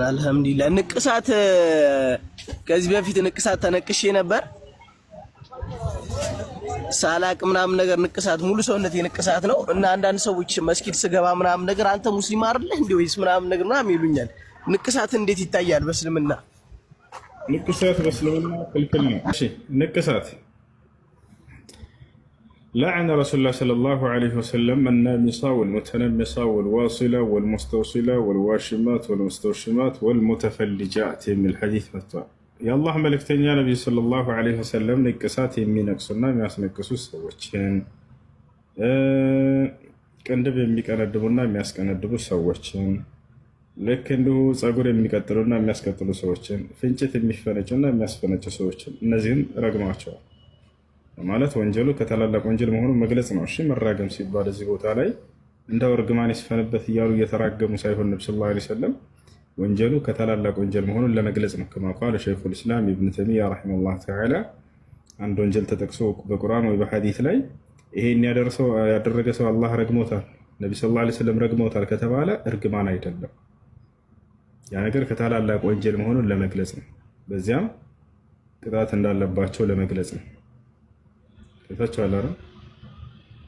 አልሐምዱሊላህ ንቅሳት ከዚህ በፊት ንቅሳት ተነቅሼ ነበር ሳላቅ ምናምን ነገር ንቅሳት ሙሉ ሰውነቴ ንቅሳት ነው እና አንዳንድ ሰዎች መስጊድ ስገባ ምናምን ነገር አንተ ሙስሊም አይደለህ እንዴ ወይስ ምናምን ነገር ምናምን ይሉኛል። ንቅሳት እንዴት ይታያል በእስልምና? ንቅሳት በእስልምና ክልክል ነው። እሺ ንቅሳት لعن رسول الله صلى الله عليه وسلم النامصة والمتنمصة والواصلة والمستوصلة والواشمات والمستوشمات والمتفلجات من الحديث متى يا الله ملك تنيا نبي صلى الله عليه وسلم نقصات من نقصنا ما يسنقصوا سوتشين كندب የሚቀነድቡና የሚያስቀነድቡ ሰዎችን ልክ እንዲሁ ጸጉር የሚቀጥሉና የሚያስቀጥሉ ሰዎችን ፍንጭት የሚፈነጩና የሚያስፈነጩ ሰዎችን እነዚህን ረግማቸዋል ማለት ወንጀሉ ከታላላቅ ወንጀል መሆኑን መግለጽ ነው። እሺ መራገም ሲባል እዚህ ቦታ ላይ እንደው እርግማን ይስፈንበት እያሉ እየተራገሙ ሳይሆን ነብዩ ሰለላሁ ዐለይሂ ወሰለም ወንጀሉ ከታላላቅ ወንጀል መሆኑን ለመግለጽ ነው። ከማ ቃለ ሸይኹል ኢስላም ኢብኑ ተይሚያ ረሂመሁላህ ተዓላ አንድ ወንጀል ተጠቅሶ በቁርአን ወይ በሐዲስ ላይ ይሄን ያደረገ ሰው አላህ ረግሞታል፣ ነብዩ ሰለላሁ ዐለይሂ ወሰለም ረግሞታል ከተባለ እርግማን አይደለም፣ ያ ነገር ከታላላቅ ወንጀል መሆኑን ለመግለጽ ነው። በዚያም ቅጣት እንዳለባቸው ለመግለጽ ነው። ተፈቷል አይደል?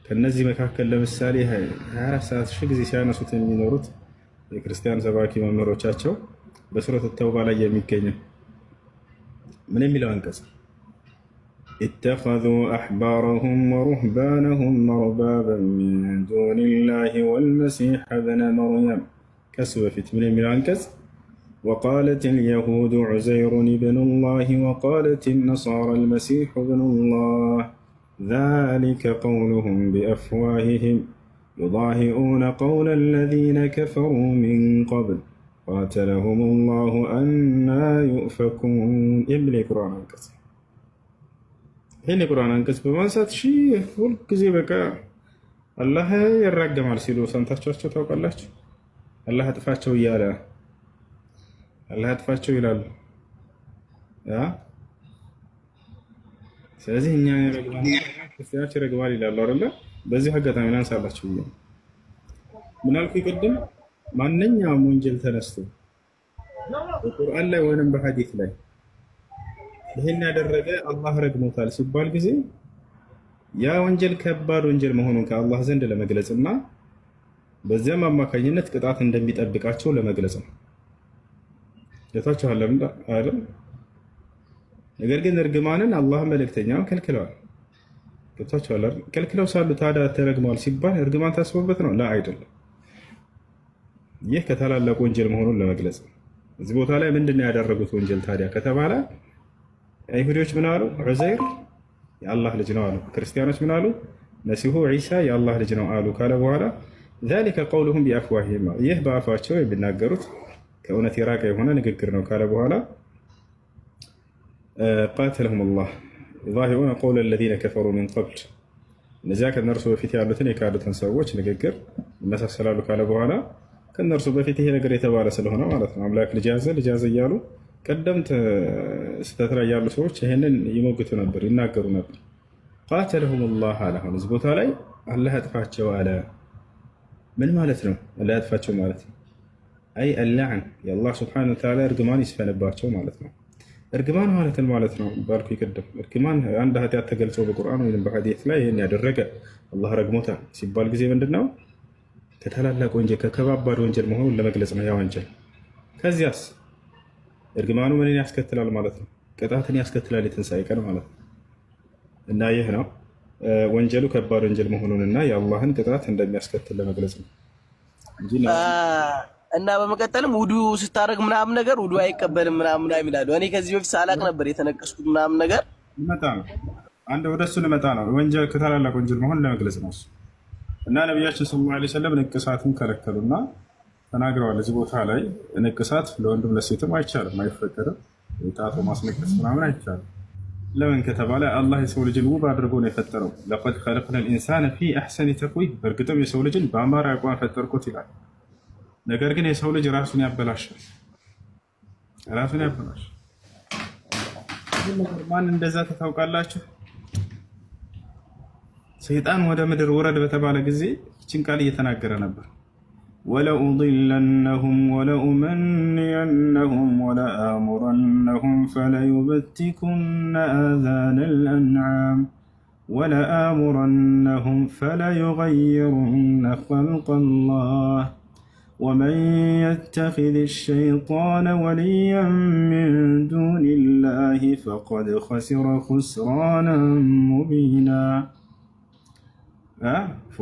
ከነዚህ መካከል ለምሳሌ 24 ሰዓት ሺህ ጊዜ ሲያነሱት የሚኖሩት የክርስቲያን ሰባኪ መምህሮቻቸው በሱረት ተውባ ላይ የሚገኘው ምን የሚለው አንቀጽ اتخذوا احبارهم ورهبانهم اربابا من دون الله والمسيح ابن مريم كسوفت من የሚለው አንቀጽ وقالت اليهود عزير ابن الله وقالت النصارى المسيح ابن الله ذلك قولهم بأفواههم يضاهئون قول الذين كفروا من قبل قاتلهم الله أنا يؤفكون يملي قرآن أنكس هنا قرآن أنكس بمانسات شيء كل كذي بكا الله يرجع مع السيلو سانتاشو توك الله تفاتشو يالا الله تفاتشو يلال يا ስለዚህ እኛ ክርስቲያኖች ረግማል ይላሉ አይደለ? በዚህ አጋጣሚ እናንሳላችሁ ብዬ ምን አልኩ ይቀድም ማንኛውም ወንጀል ተነስቶ በቁርአን ላይ ወይንም በሐዲስ ላይ ይሄን ያደረገ አላህ ረግሞታል ሲባል ጊዜ ያ ወንጀል ከባድ ወንጀል መሆኑን ከአላህ ዘንድ ለመግለጽና በዚያም አማካኝነት ቅጣት እንደሚጠብቃቸው ለመግለጽ ነው። የታችኋል አይደል? ነገር ግን እርግማንን አላህ መልእክተኛው ከልክለዋል። ገብታችኋል አይደል? ከልክለው ሳሉ ታዲያ ተረግመዋል ሲባል እርግማን ታስቦበት ነው? ላ አይደለም። ይህ ከታላላቅ ወንጀል መሆኑን ለመግለጽ ነው። እዚህ ቦታ ላይ ምንድነው ያደረጉት ወንጀል ታዲያ ከተባለ አይሁዶች ምን አሉ? ዑዘይር የአላህ ልጅ ነው አሉ። ክርስቲያኖች ምን አሉ? መሲሁ ዒሳ የአላህ ልጅ ነው አሉ ካለ በኋላ ذلك قولهم بأفواههم ይህ በአፋቸው የሚናገሩት ከእውነት የራቀ የሆነ ንግግር ነው ካለ በኋላ قاتلهم الله يضاهئون قول الذين كفروا من قبل እነዚያ ከነርሱ በፊት ያሉትን የካዱትን ሰዎች ንግግር መሳሰላሉ ካለ በኋላ ከነርሱ በፊት ይሄ ነገር የተባለ ስለሆነ ማለት ነው አምላክ ልጅ ያዘ እያሉ ቀደምት ስህተት ላይ ያሉ ሰዎች ይሄንን ይሞግቱ ነበር፣ ይናገሩ ነበር። قاتلهم الله አለ። አሁን እዚህ ቦታ ላይ አላህ ያጥፋቸው አለ። ምን ማለት ነው አላህ ያጥፋቸው ማለት? አይ اللعن የአላህ Subhanahu Wa Ta'ala እርግማን ይስፈንባቸው ማለት ነው። እርግማን ማለት ነው ባልኩ ይቀደም እርግማን አንድ ኃጢአት ተገልጾ በቁርአን ወይም በሐዲስ ላይ ይሄን ያደረገ አላህ ረግሞታል ሲባል ጊዜ ምንድነው ከታላላቅ ወንጀል ከከባድ ወንጀል መሆኑን ለመግለጽ ነው ያ ወንጀል። ከዚያስ እርግማኑ ምንን ያስከትላል ማለት ነው? ቅጣትን ያስከትላል የትንሣኤ ቀን ማለት ነው። እና ይህ ነው ወንጀሉ ከባድ ወንጀል መሆኑንና የአላህን ቅጣት እንደሚያስከትል ለመግለጽ ነው እንጂ እና በመቀጠልም ውዱ ስታረግ ምናምን ነገር ውዱ አይቀበልም ምናምን አይላሉ። እኔ ከዚህ በፊት ሳላቅ ነበር የተነቀስኩት ምናምን ነገር መጣ ነው። አንድ ወደሱ ልመጣ ነው። ወንጀል ከታላላቅ ወንጀል መሆኑን ለመግለጽ ነው እና ነብያችን ሰለላሁ ዐለይሂ ወሰለም ንቅሳትን ከለከሉና ተናግረዋል። እዚህ ቦታ ላይ ንቅሳት ለወንድም ለሴትም አይቻልም፣ አይፈቀድም። የጣቱ ማስነቀስ ምናምን አይቻልም። ለምን ከተባለ አላህ የሰው ልጅን ውብ አድርጎ ነው የፈጠረው። ለቀድ ኸለቅነል ኢንሳነ ፊ አሕሰኒ ተቅዊም፣ በእርግጥም የሰው ልጅን በአማረ አቋም ፈጠርኩት ይላል። ነገር ግን የሰው ልጅ ራሱን ያበላሻል። ማን እንደዛ ታውቃላችሁ? ሰይጣን ወደ ምድር ወረድ በተባለ ጊዜ ይህችን ቃል እየተናገረ ነበር። ወለኡድለነሁም ወለኡመንየነሁም ወለአሙረነሁም ፈለዩበቲኩነ አዛነል አንዓም ወለአሙረነሁም ፈለዩገይሩነ ኸልቀላህ ወመን የተኺዝ ሸይጣነ ወልየን ሚን ዱኒላሂ ፈቀድ ኸሲረ ኹስራነን ሙቢና።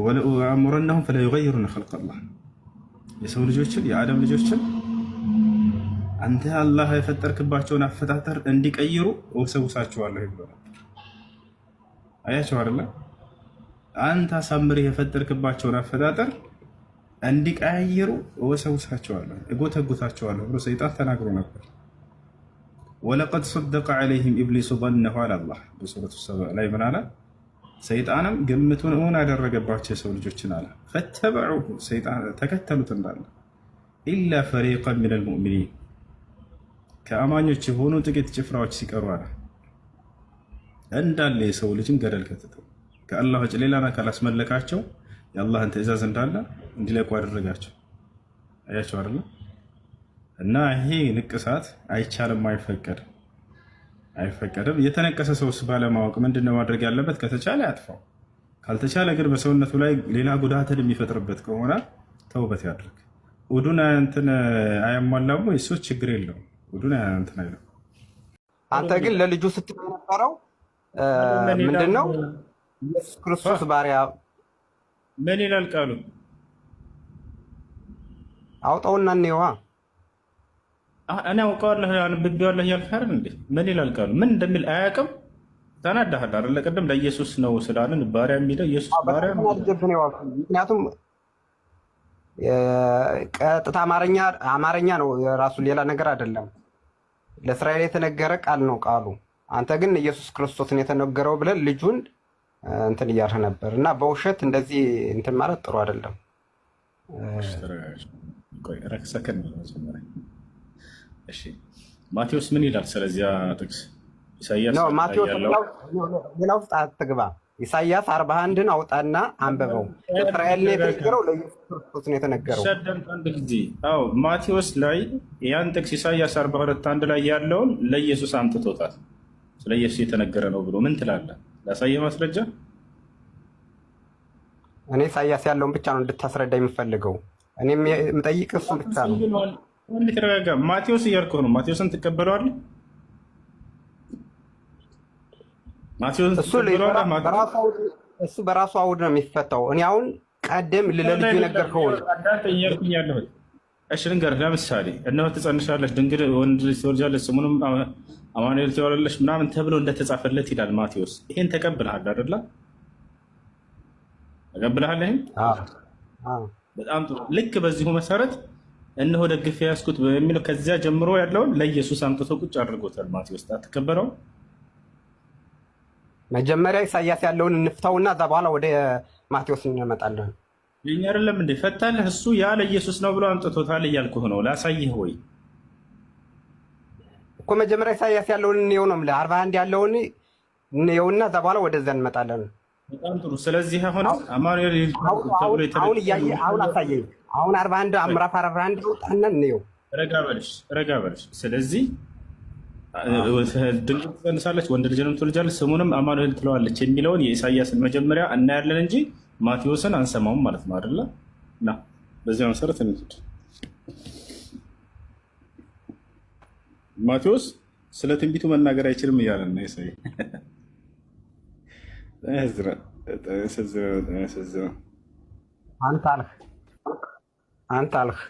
ወለአሙረነሁም ፈለዩገይሩነ ኸልቀላህ የሰው ልጆችን የአደም ልጆችን አንተ አላህ የፈጠርክባቸውን አፈጣጠር እንዲቀይሩ እወሰውሳቸዋለሁ ይባላል። አያቸው አይደለ? አንተ አሳምረህ የፈጠርክባቸውን አፈጣጠር እንዲቀያይሩ እወሰውሳቸዋለሁ እጎተጉታቸዋለሁ ብሎ ሰይጣን ተናግሮ ነበር። ወለቀድ ሰደቀ ዐለይሂም ኢብሊሱ ظነሁ አለ አላህ በሱረቱ ሰባ ላይ ምን አለ? ሰይጣንም ግምቱን እውን ያደረገባቸው የሰው ልጆችን አለ ፈተበዑሁ ሰይጣን ተከተሉት እንዳለ ኢላ ፈሪቀን ሚነል ሙእሚኒን ከአማኞች የሆኑ ጥቂት ጭፍራዎች ሲቀሩ አለ እንዳለ የሰው ልጅን ገደል ከተተው ከአላህ ውጭ ሌላን አካል አስመለካቸው የአላህን ትእዛዝ እንዳለ እንዲለቁ አደረጋቸው። አያቸው አይደለ? እና ይሄ ንቅሳት አይቻልም፣ አይፈቀድም። የተነቀሰ ሰውስ ባለማወቅ ምንድነው ማድረግ ያለበት? ከተቻለ ያጥፋው፣ ካልተቻለ ግን በሰውነቱ ላይ ሌላ ጉዳትን የሚፈጥርበት ከሆነ ተውበት ያድርግ። ውዱን እንትን አያሟላም ወይ? እሱ ችግር የለውም። ውዱን እንትን አይለው። አንተ ግን ለልጁ ስትል የነበረው ምንድነው? ኢየሱስ ክርስቶስ ባሪያ ምን ይላል ቃሉ? አውጣውና እንየዋ። እኔ አውቀዋለሁ አንብቤዋለሁ እያልክ አይደል እንዴ? ምን ይላል ቃሉ? ምን እንደሚል አያውቅም። ተናዳሃል አይደለ? ቅድም ለኢየሱስ ነው ስላልን ባሪያ የሚለው ኢየሱስ ባሪያ ነው። ምክንያቱም ቀጥታ አማርኛ ነው ራሱ፣ ሌላ ነገር አይደለም። ለእስራኤል የተነገረ ቃል ነው ቃሉ። አንተ ግን ኢየሱስ ክርስቶስን የተነገረው ብለን ልጁን እንትን እያልህ ነበር እና በውሸት እንደዚህ እንትን ማለት ጥሩ አይደለም። ማቴዎስ ምን ይላል ስለዚያ ጥቅስ? ኢሳይያስ ሌላ ውስጥ አትግባ። ኢሳይያስ 41ን አውጣና አንበበው። እስራኤል ነው የተነገረው፣ ለኢየሱስ ክርስቶስ ነው የተነገረው። ማቴዎስ ላይ ያን ጥቅስ ኢሳይያስ 42:1 ላይ ያለውን ለኢየሱስ አምጥቶታል። ስለ ኢየሱስ የተነገረ ነው ብሎ ምን ትላለህ? ላሳየ ማስረጃ። እኔ ኢሳይያስ ያለውን ብቻ ነው እንድታስረዳ የምፈልገው። እኔ የምጠይቅ እሱ ብቻ ነው። ተረጋጋ። ማቴዎስ እያልኩህ ነው። ማቴዎስን ትቀበለዋለህ? እሱ በራሱ አውድ ነው የሚፈታው። እኔ አሁን ቀደም ለልጁ የነገርከውን እያልኩኝ ያለሁት። እሺ ልንገርህ። ለምሳሌ እነሆ ትጸንሻለሽ፣ ድንግል ወንድ ልጅ ትወልጃለሽ፣ ስሙንም አማኑኤል ትባላለሽ ምናምን ተብሎ እንደተጻፈለት ይላል ማቴዎስ። ይሄን ተቀብለሃል አይደለ? ተቀብለሃል? ይሄን በጣም ጥሩ። ልክ በዚሁ መሰረት እነሆ ደግፌ ያዝኩት የሚለው ከዚያ ጀምሮ ያለውን ለኢየሱስ አምጥቶ ቁጭ አድርጎታል ማቴዎስ። አትቀበለው? መጀመሪያ ኢሳይያስ ያለውን እንፍታውና እዛ በኋላ ወደ ማቴዎስ እንመጣለን። ይሄን አይደለም እንዴ ፈታለህ? እሱ ያ ለኢየሱስ ነው ብሎ አምጥቶታል እያልኩህ ነው። ላሳይህ ወይ እኮ መጀመሪያ ኢሳይያስ ያለውን እንየው ነው የምልህ። 41 ያለውን እንየውና እዛ በኋላ ወደዛ እንመጣለን። በጣም ጥሩ። ስለዚህ አሁን አማኑኤል አሁን አሳየኝ። አሁን 41 ምዕራፍ 41 ወጣና እንየው። ረጋ በልሽ። ስለዚህ ድንግል ትጸንሳለች፣ ወንድ ልጅንም ትወልጃለች፣ ስሙንም አማኑኤል ትለዋለች የሚለውን የኢሳይያስን መጀመሪያ እናያለን እንጂ ማቴዎስን አንሰማውም ማለት ነው አይደለ? እና በዚያ መሰረት እንሂድ። ማቴዎስ ስለ ትንቢቱ መናገር አይችልም እያለን ነው ኢሳይ። አንተ አልህ።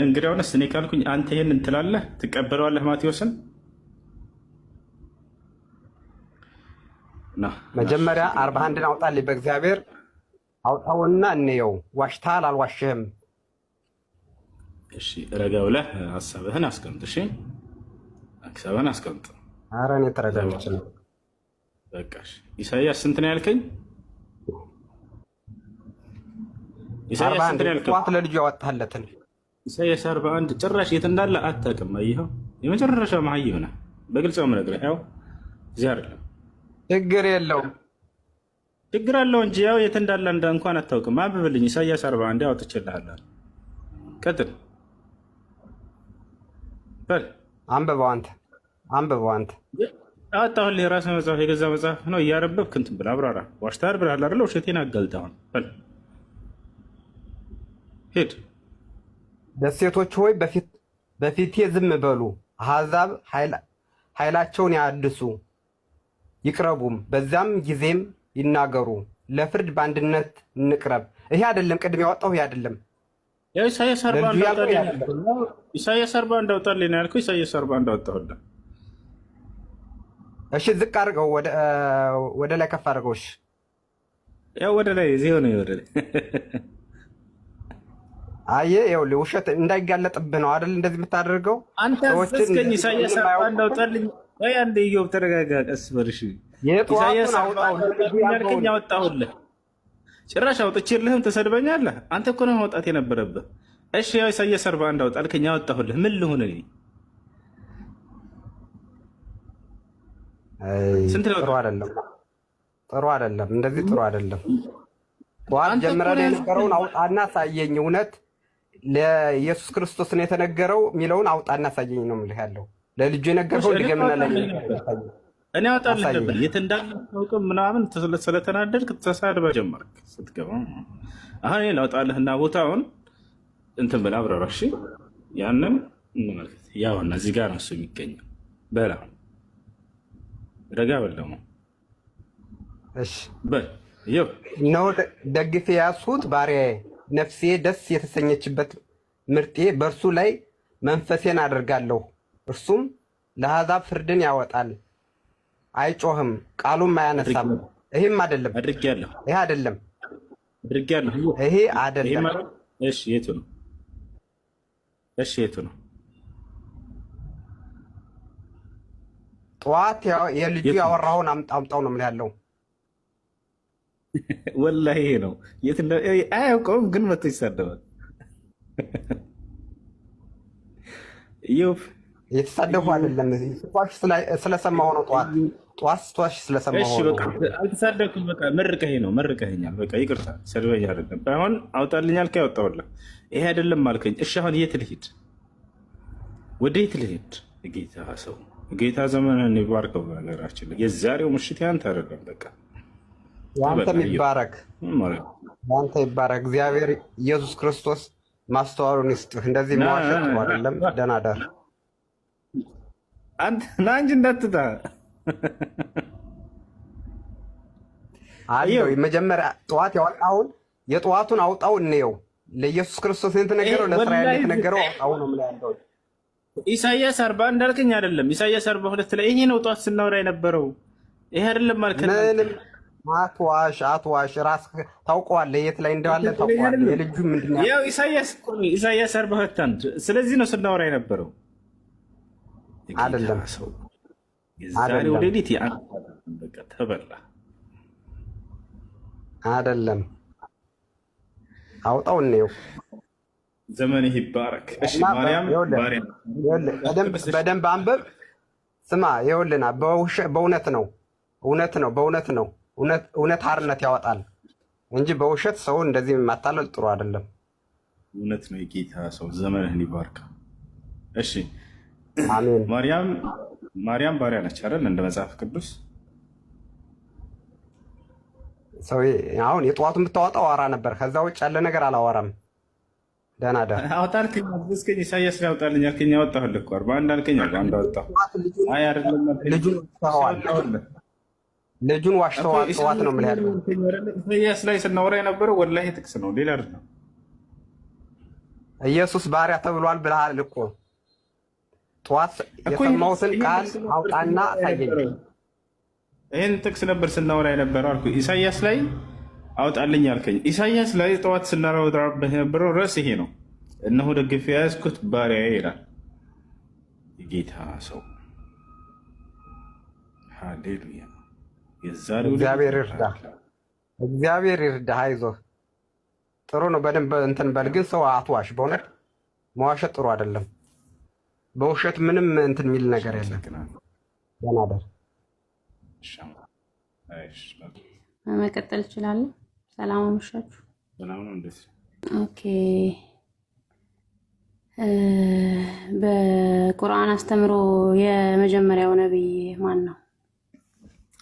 እንግዲያውንስ እኔ ካልኩኝ አንተ ይሄን እንትላለህ፣ ትቀበለዋለህ ማቴዎስን? መጀመሪያ 41ን አውጣልኝ፣ በእግዚአብሔር አውጣውና እንየው። ዋሽተሃል አልዋሽህም? እሺ ረጋ ብለህ ሀሳብህን አስቀምጥ። እሺ ሀሳብህን አስቀምጥ። ኧረ እኔ ተረጋግቼ ነው። በቃ ኢሳይያስ ስንት ነው ያልከኝ? ኢሳይያስ ስንት ነው ያልከኝ? ዋት ለልጁ ያወጣለትን ኢሳይያስ 41 ጭራሽ የት እንዳለ አታውቅም። አየኸው? የመጨረሻ መሀይም ነህ። በግልጽ ነው የምነግርህ። ያው እዚህ አይደለም። ችግር የለውም። ችግር አለው እንጂ ያው የት እንዳለ እንኳን አታውቅም። አንብብልኝ ኢሳያስ 41 አውጥቼልሃለሁ። ቀጥል በል አንብበው አንተ አወጣሁልህ። የራስህ መጽሐፍ የገዛ መጽሐፍ ነው። እያረበብክ እንትን ብለህ አብራራ። ዋሽተሃል ብለሃል አይደለ? ውሸቴን አጋልጠሃል። በል ሂድ። ደሴቶች ሆይ በፊቴ ዝም በሉ፣ አሕዛብ ኃይላቸውን ያድሱ ይቅረቡም፣ በዛም ጊዜም ይናገሩ፣ ለፍርድ በአንድነት እንቅረብ። ይሄ አይደለም ቅድም ያወጣው፣ ይሄ አይደለም። ኢሳያስ 40 እንዳውጣልኝ ነው ያልኩህ። ኢሳያስ 40 እንዳወጣሁልህ። እሺ ዝቅ አድርገው፣ ወደ ላይ ከፍ አድርገው። እሺ ያው ወደ ላይ እዚህ ሆነ ወደ ላይ አየህ፣ ይኸውልህ ውሸት እንዳይጋለጥብህ ነው አይደል እንደዚህ የምታደርገው። አንተ እስከኝ ኢሳያስ 40 እንዳውጣልኝ ወይ አንዴ ኢዮብ ተረጋጋ፣ ቀስ በል እሺ። ኢሳያስ 40 አወጣሁልህ። ጭራሽ አውጥቼልህም ተሰድበኛለህ። አንተ እኮ ነው ማውጣት የነበረብህ። እሺ ያው ኢሳያስ 40 እንዳውጣልኝ አወጣሁልህ። ምን ልሁን እኔ? ጥሩ አይደለም፣ እንደዚህ ጥሩ አይደለም። ጠዋት ጀምረን የነበረውን አውጣና ሳየኝ። እውነት ለኢየሱስ ክርስቶስን የተነገረው የሚለውን አውጣና ሳየኝ ነው የምልህ ያለው። ለልጁ የነገርከው ድገምና እኔ አውጣልህ ነበር። የት እንዳለ አታውቅም ምናምን ስለተናደድክ ተሳድበህ ጀመርክ ስትገባ። አሁን እኔ ላውጣልህና ቦታውን እንትን ብለህ አብረራ። እሺ ያንን እንመልከት። ያውና እዚህ ጋር ነው እሱ የሚገኘው። በላ ረጋ በል ደግሞ እሺ በል ይኸው ነው ደግፌ ያዝሁት ባሪያዬ፣ ነፍሴ ደስ የተሰኘችበት ምርጤ፣ በእርሱ ላይ መንፈሴን አደርጋለሁ። እርሱም ለአሕዛብ ፍርድን ያወጣል፣ አይጮህም፣ ቃሉም አያነሳም። ይሄም አይደለም አድርጌያለሁ። ይሄ አይደለም አድርጌያለሁ። ይሄ አይደለም። እሺ የቱ ነው? እሺ የቱ ነው? ጠዋት የልጁ ያወራውን አምጣው ነው ምን ያለው። ወላሂ ይሄ ነው። የት አያውቀውም፣ ግን መቶ ይሳደባል። የተሳደቡ አይደለም ስለሰማሁ ነው። ጠዋት ስትዋሽ ስለሰማሁ ነው። አልተሳደብኩም። በቃ መርቀኸኝ ነው። መርቀኸኛል። በቃ ይቅርታ፣ ሰድበኝ አይደለም። አሁን አውጣልኝ አልከኝ፣ ያወጣሁልህ። ይሄ አይደለም አልከኝ። እሺ አሁን የት ልሂድ? ወደ የት ልሂድ? ጌታ ሰው ጌታ ዘመንን ይባርከው። በነገራችን ላይ የዛሬው ምሽት ያንተ አይደለም። በቃ ያንተም ይባረክ፣ ያንተ ይባረክ። እግዚአብሔር ኢየሱስ ክርስቶስ ማስተዋሉን ይስጥህ። እንደዚህ መዋሸት ነው አይደለም። ደህና ደር አንተ ና እንጂ እንዳትታ አየው። መጀመሪያ ጠዋት ያወጣውን የጠዋቱን አውጣው እንየው። ለኢየሱስ ክርስቶስ የተነገረው ለእስራኤል የተነገረው አውጣው ነው ምን ያለው። ኢሳያስ 40 እንዳልከኝ አይደለም። ኢሳያስ 42 ላይ ይሄ ነው ጠዋት ስናወራ የነበረው። ይሄ አይደለም ማልከኝ። ምንም አትዋሽ። ራስህ ታውቀዋለህ፣ የት ላይ እንዳለ ታውቀዋለህ። የልጁ ምንድነው? ያው ኢሳያስ 42 ስለዚህ ነው ስናወራ የነበረው። አይደለም ሰው የዛሬው ሌሊት በቃ ተበላ። አይደለም አውጣው እንየው። ዘመንህ ይባረክ። እሺ ማርያም በደንብ አንብብ። ስማ ይኸውልና፣ በእውነት ነው እውነት ሓርነት ያወጣል እንጂ በውሸት ሰው እንደዚህ ማታለል ጥሩ አይደለም። እውነት ነው። የጌታ ሰው ዘመንህን ይባርክ። እሺ አሜን። ማርያም ባሪያ ነች አይደል? እንደ መጽሐፍ ቅዱስ ሰው አሁን የጠዋቱን ብታወጣው አወራ ነበር። ከዛ ውጭ ያለ ነገር አላወራም። ደህና ደር አውጣልከኝ። አዝስከኝ ኢሳያስ ላይ አውጣልኝ አልከኝ። አወጣሁልህ እኮ 41 አልከኝ። አንድ አወጣሁ። አይ አይደለም ልጁን ዋሽተዋል። ጠዋት ነው ምን ያለው ኢሳያስ ላይ ስናወራ የነበረው ወላሂ ጥቅስ ነው፣ ሌላ አይደለም። ኢየሱስ ባሪያ ተብሏል ብለሃል እኮ። ጠዋት የሰማሁትን ቃል አውጣና አሳየኝ። ይህን ጥቅስ ነበር ስናወራ የነበረው አልኩ። ኢሳያስ ላይ አውጣልኝ አልከኝ። ኢሳያስ ላይ ጠዋት ስናወራበት የነበረው ርዕስ ይሄ ነው። እነሆ ደግፌ የያዝኩት ባሪያዬ ይላል የጌታ ሰው። ሃሌሉያ። እግዚአብሔር ይርዳ። አይዞህ፣ ጥሩ ነው። በደንብ እንትን በል። ግን ሰው አትዋሽ። በእውነት መዋሸት ጥሩ አይደለም። በውሸት ምንም እንትን የሚል ነገር የለም። ደህና ደር መቀጠል እችላለሁ። ሰላም አመሻችሁ። ሰላም ነው። እንዴት? ኦኬ። በቁርአን አስተምሮ የመጀመሪያው ነብይ ማን ነው?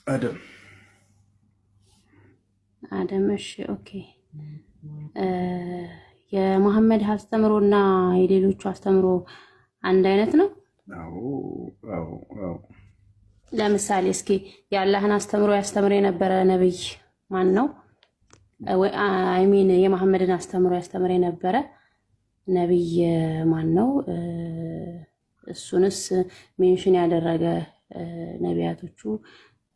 አደም። አደም። እሺ ኦኬ። የመሐመድ አስተምሮና የሌሎቹ አስተምሮ አንድ አይነት ነው? አዎ። ለምሳሌ እስኪ የአላህን አስተምሮ ያስተምር የነበረ ነብይ ማን ነው? የመሐመድን አስተምሮ ያስተምር የነበረ ነብይ ማን ነው? እሱንስ ሜንሽን ያደረገ ነቢያቶቹ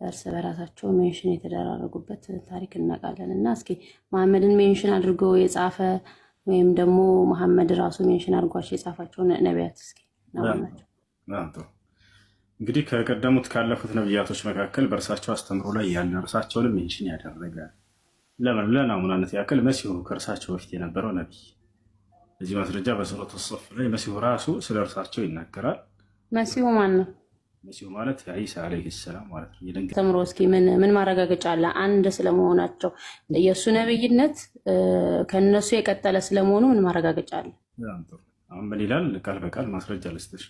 እርስ በራሳቸው ሜንሽን የተደራረጉበት ታሪክ እናውቃለን። እና እስኪ መሐመድን ሜንሽን አድርጎ የጻፈ ወይም ደግሞ መሐመድ ራሱ ሜንሽን አድርጓቸው የጻፋቸው ነቢያት እስኪ ናቸው። እንግዲህ ከቀደሙት ካለፉት ነቢያቶች መካከል በእርሳቸው አስተምሮ ላይ ያለ እርሳቸውንም ሜንሽን ያደረገ ለናሙናነት ያክል መሲሁ ከእርሳቸው በፊት የነበረው ነቢይ። እዚህ ማስረጃ በሱረቱ ሶፍ ላይ መሲሁ ራሱ ስለ እርሳቸው ይናገራል። መሲሁ ማን ነው? መሲሁ ማለት ዒሳ ዓለይሂ ሰላም ማለት ነው። አስተምሮ እስኪ ምን ማረጋገጫ አለ? አንድ ስለመሆናቸው የእሱ ነቢይነት ከነሱ የቀጠለ ስለመሆኑ ምን ማረጋገጫ አለ? አሁን ምን ይላል? ቃል በቃል ማስረጃ ልስጥሽ።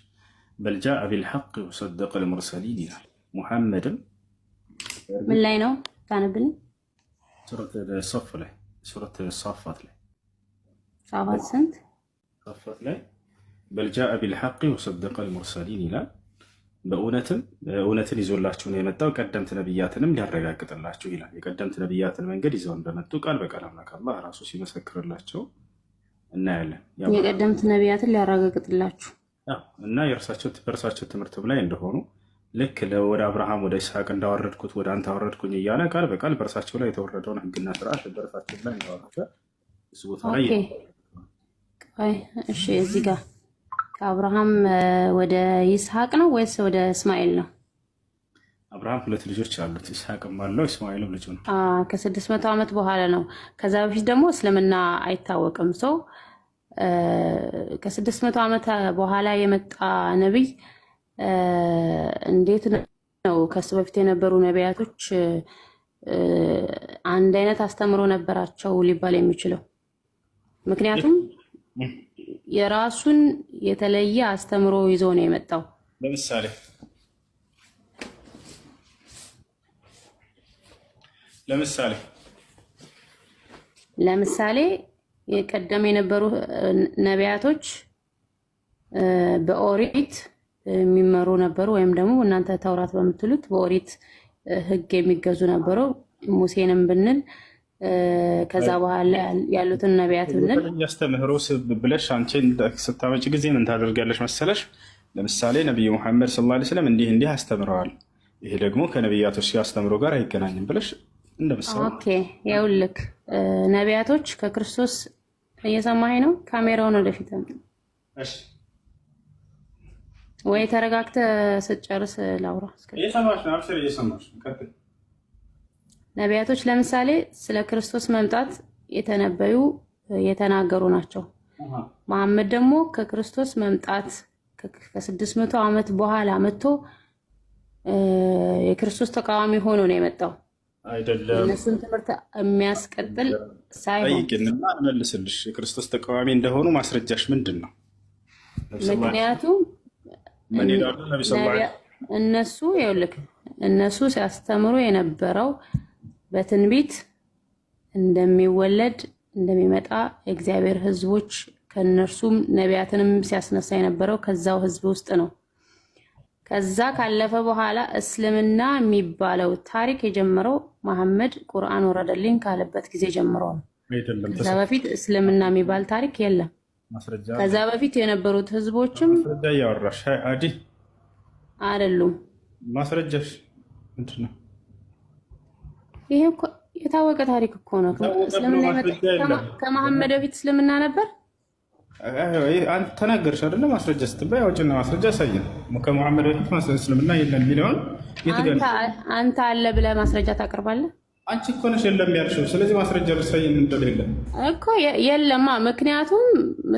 በልጃአ ቢልሐቅ ወሰደቀ ልሙርሰሊን ይላል። ሙሐመድም ምን ላይ ነው ታነብልኝ? ሱረት ሶፍ ላይ ሱረት ሷፋት ላይ ሷፋት ስንት? ሷፋት ላይ በልጃአ ቢልሐቅ ወሰደቀ ልሙርሰሊን ይላል። እውነትን ይዞላችሁ ነው የመጣው ቀደምት ነቢያትንም ሊያረጋግጥላችሁ ይላል። የቀደምት ነቢያትን መንገድ ይዘው እንደመጡ ቃል በቃል አምላክ አላህ ራሱ ሲመሰክርላቸው እናያለን። የቀደምት ነቢያትን ሊያረጋግጥላችሁ እና በእርሳቸው ትምህርትም ላይ እንደሆኑ ልክ ወደ አብርሃም ወደ ይስሐቅ እንዳወረድኩት ወደ አንተ አወረድኩኝ እያለ ቃል በቃል በእርሳቸው ላይ የተወረደውን ሕግና ስርዓት በእርሳቸው ላይ እንዳወረደ እሱ ቦታ ላይ እሺ። እዚህ ጋር ከአብርሃም ወደ ይስሐቅ ነው ወይስ ወደ እስማኤል ነው? አብርሃም 2 ልጆች አሉት፣ ይስሐቅም አለው እስማኤልም ልጁ ነው። ከ600 ዓመት በኋላ ነው። ከዛ በፊት ደግሞ እስልምና አይታወቅም። ሰው ከ600 ዓመት በኋላ የመጣ ነቢይ እንዴት ነው ከሱ በፊት የነበሩ ነቢያቶች አንድ አይነት አስተምሮ ነበራቸው ሊባል የሚችለው? ምክንያቱም የራሱን የተለየ አስተምሮ ይዞ ነው የመጣው። ለምሳሌ የቀደም የነበሩ ነቢያቶች በኦሪት የሚመሩ ነበሩ፣ ወይም ደግሞ እናንተ ተውራት በምትሉት በኦሪት ሕግ የሚገዙ ነበሩ። ሙሴንም ብንል ከዛ በኋላ ያሉትን ነቢያት ብንል ያስተምህሮ ብለሽ አንቺ ስታመጭ ጊዜ ምን ታደርጋለሽ መሰለሽ? ለምሳሌ ነቢዩ ሙሐመድ ሰለላሁ ዐለይሂ ወሰለም እንዲህ አስተምረዋል፣ ይሄ ደግሞ ከነቢያቶች አስተምሮ ጋር አይገናኝም ብለሽ እንደምሳሌ። ኦኬ ይኸውልህ ነቢያቶች ከክርስቶስ እየሰማኸኝ ነው? ካሜራውን ወደፊት እሺ፣ ወይ ተረጋግተህ ስትጨርስ ላውራ። እየሰማሽ ነው? አብሽር፣ እየሰማሽ ቀጥል። ነቢያቶች ለምሳሌ ስለ ክርስቶስ መምጣት የተነበዩ የተናገሩ ናቸው። መሐመድ ደግሞ ከክርስቶስ መምጣት ከ600 ዓመት በኋላ መጥቶ የክርስቶስ ተቃዋሚ ሆኖ ነው የመጣው። አይደለም፣ እነሱን ትምህርት የሚያስቀጥል ሳይሆን ጠይቅንና እንመልስልሽ። የክርስቶስ ተቃዋሚ እንደሆኑ ማስረጃሽ ምንድን ነው? ምክንያቱም እነሱ ይኸውልህ እነሱ ሲያስተምሩ የነበረው በትንቢት እንደሚወለድ እንደሚመጣ የእግዚአብሔር ሕዝቦች ከነርሱም ነቢያትንም ሲያስነሳ የነበረው ከዛው ሕዝብ ውስጥ ነው። ከዛ ካለፈ በኋላ እስልምና የሚባለው ታሪክ የጀመረው መሐመድ ቁርአን ወረደልኝ ካለበት ጊዜ ጀምሮ ነው። ከዛ በፊት እስልምና የሚባል ታሪክ የለም። ከዛ በፊት የነበሩት ሕዝቦችም ማስረጃ እያወራሽ አዲ አይደሉም። ማስረጃሽ ምንድን ነው? ይሄ እኮ የታወቀ ታሪክ እኮ ነው። እስልምና ከመሐመድ በፊት እስልምና ነበር። አንተ ተናገርሽ አይደለ? ማስረጃ ስትባይ አውጭና ማስረጃ ሳይን ከመሐመድ በፊት እስልምና የለም የሚለውን አንተ አለ ብለህ ማስረጃ ታቀርባለህ። አንቺ እኮ ነሽ የለም ያልሽው። ስለዚህ ማስረጃ ሳይን እንደሌለ እኮ የለማ። ምክንያቱም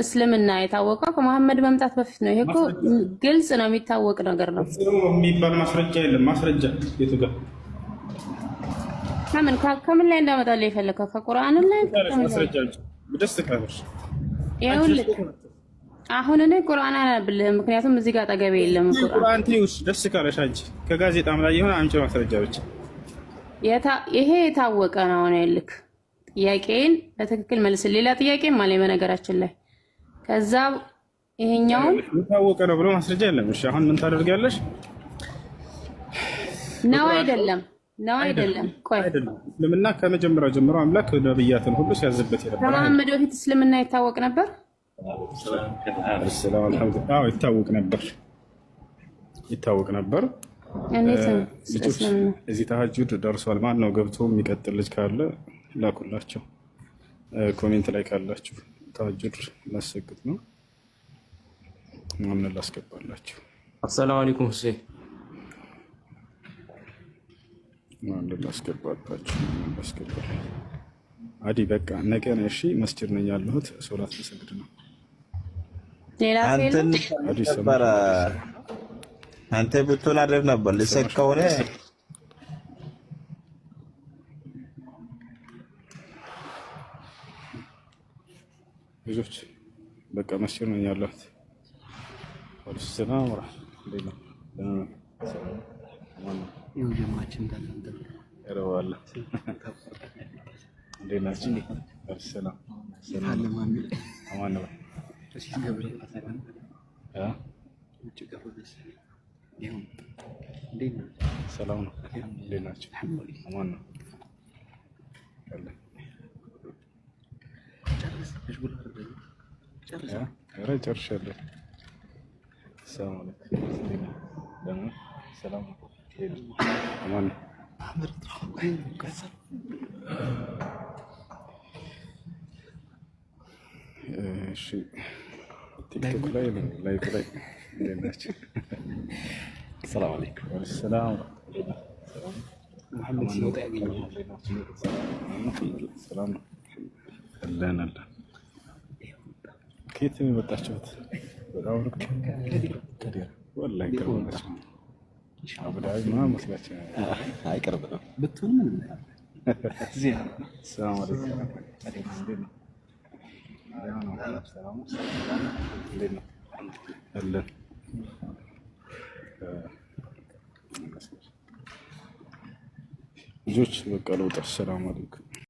እስልምና የታወቀው ከመሐመድ መምጣት በፊት ነው። ይሄ እኮ ግልጽ ነው፣ የሚታወቅ ነገር ነው። የሚባል ማስረጃ የለም። ማስረጃ የቱ ጋር ከምን ላይ እንዳመጣልህ የፈለከው? ከቁርአን ላይ ማስረጃዎች ደስ ካለሽ ይኸውልህ አሁን እኔ ቁርአን አላብልህም፣ ምክንያቱም እዚህ ጋር አጠገቤ የለም ቁርአን ትይውሽ ደስ ካለሽ አንቺ ከጋዜጣም ላይ ይሁን አምጪ ማስረጃዎች። ይሄ የታወቀ ነው ነው ልክ ጥያቄን በትክክል መልስ። ሌላ ጥያቄም አለ በነገራችን ላይ ከዛ ይሄኛው የታወቀ ነው ብሎ ማስረጃ የለም። እሺ አሁን ምን ታደርጊያለሽ? ነው አይደለም ቆይ እስልምና ከመጀመሪያው ጀምሮ አምላክ ነብያትን ሁሉ ሲያዝበት የነበረ ከመሐመድ በፊት እስልምና ይታወቅ ነበር። ይታወቅ ነበር። እዚህ ተሐጁድ ደርሷል። ማን ነው ገብቶ የሚቀጥል ልጅ ካለ ላኩላቸው። ኮሜንት ላይ ካላችሁ ተሐጁድ ላሰግድ ነው ምን ላስገባላችሁ። አሰላሙ አለይኩም ሁሴን ማን ላስገባላችሁ አዲ በቃ ነገ ነው። እሺ መስጂድ ነኝ ያለሁት ሶላት ልሰግድ ነው። ሌላ አንተ ብትሆን አደረግ ነበር ልሰግድ ከሆነ ልጆች በቃ መስጂድ ነኝ ያለሁት። ሰላም ወራህመቱላሂ ሰላም ነው። እንዴት ናችሁ? አማን ነው። ጨርሻለሁ። ሰላም አለይኩም። ሰላም አማን ነው። እሺ ቲክቶክ ላይ ላይቭ ላይ እንዴት ናችሁ? ሰላም አለይኩም። ሰላም መሐመድ ሲወጣ ያገኘው ሰላም አለን። ከየት ነው የመጣችሁት? በጣም ሩቅ ወላሂ ከሆነች አብዳይ ምናምን መስላችሁ አይቀርብ ነው ብትሆን ምን እዚህ ሰላም አለይኩም። ልጆች በቃ ለውጥ። ሰላም አለይኩም።